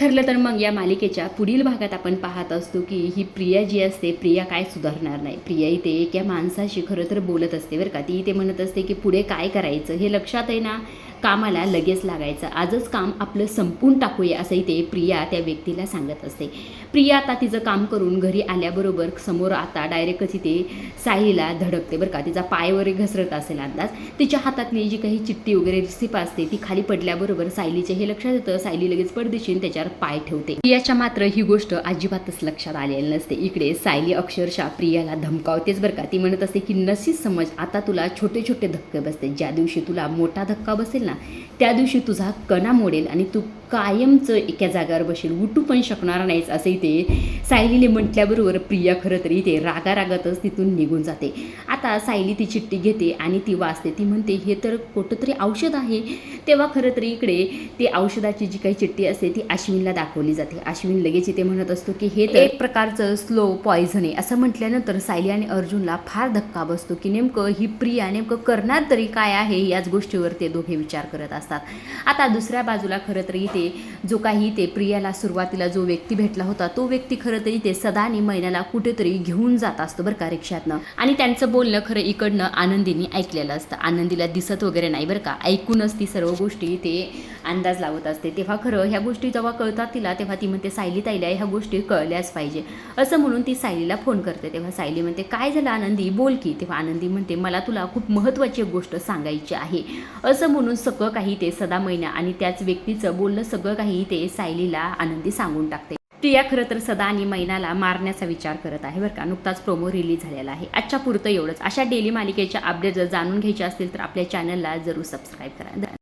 ठरलं तर मग या मालिकेच्या पुढील भागात आपण पाहत असतो की ही प्रिया जी असते, प्रिया काय सुधारणार नाही. प्रिया इथे एका माणसाशी खरं तर बोलत असते बरं का. ती इथे म्हणत असते की पुढे काय करायचं हे लक्षात आहे ना, कामाला लगेच लागायचं, आजच काम आपलं संपून टाकूया असं इथे प्रिया त्या व्यक्तीला सांगत असते. प्रिया आता तिचं काम करून घरी आल्याबरोबर समोर आता डायरेक्टच इथे सायलीला धडकते बरं का. तिचा पाय वगैरे घसरत असेल अंदाज. तिच्या हातातली जी काही चिठ्ठी वगैरे रिसिप असते ती खाली पडल्याबरोबर सायलीचे हे लक्षात येतं. सायली लगेच पडदेशीन त्याच्यावर पाय ठेवते. प्रियाच्या मात्र ही गोष्ट अजिबातच लक्षात आलेली नसते. इकडे सायली अक्षरशः प्रियाला धमकावतेच बरं का. ती म्हणत असते की नशीब समज आता तुला छोटे छोटे धक्के बसते, ज्या दिवशी तुला मोठा धक्का बसेल ना त्या दिवशी तुझा कणा मोडेल आणि तू कायमचं एका जागावर बसेल, उठू पण शकणार नाहीस असं इथे सायलीने म्हटल्याबरोबर प्रिया खरं तरी इथे रागारागातच तिथून निघून जाते. आता सायली ती चिठ्ठी घेते आणि ती वाचते. ती म्हणते हे तर कुठं तरी औषध आहे. तेव्हा खरं तरी इकडे ती औषधाची जी काही चिठ्ठी असते ती अश्विनला दाखवली जाते. अश्विन लगेच इथे म्हणत असतो की हे तर एक प्रकारचं स्लो पॉयझन आहे. असं म्हटल्यानंतर सायली आणि अर्जुनला फार धक्का बसतो की नेमकं ही प्रिया नेमकं करणार तरी काय आहे, याच गोष्टीवर ते दोघे विचार करत असतात. आता दुसऱ्या बाजूला खरं तरी इथे जो काही ते प्रियाला सुरुवातीला जो व्यक्ती भेटला होता तो व्यक्ती खरं तरी ते सदा आणि मैनाला कुठेतरी घेऊन जात असतो बरं का रिक्षातनं. आणि त्यांचं बोलणं खरं इकडनं आनंदीने ऐकलेलं असतं. आनंदीला दिसत वगैरे नाही बरं का, ऐकूनच ती सर्व गोष्टी ते अंदाज लावत असते. तेव्हा खरं ह्या गोष्टी जेव्हा कळतात तिला तेव्हा ती म्हणते सायली ताईला ह्या गोष्टी कळल्याच पाहिजे असं म्हणून ती सायलीला फोन करते. तेव्हा सायली म्हणते काय झालं आनंदी, बोल की. तेव्हा आनंदी म्हणते मला तुला खूप महत्त्वाची गोष्ट सांगायची आहे असं म्हणून सगळं काही ते सदा मैना आणि त्याच व्यक्तीचं बोलणं सगळं काही ते सायलीला आनंदी सांगून टाकते. प्रिया खरं तर सदा आणि मैनाला मारण्याचा विचार करत आहे बरं का. नुकताच प्रोमो रिलीज झालेला आहे. आजच्या पुरतं एवढंच. अशा डेली मालिकेच्या अपडेट जर जाणून घ्यायच्या असतील तर आपल्या चॅनलला जरूर सबस्क्राईब करा.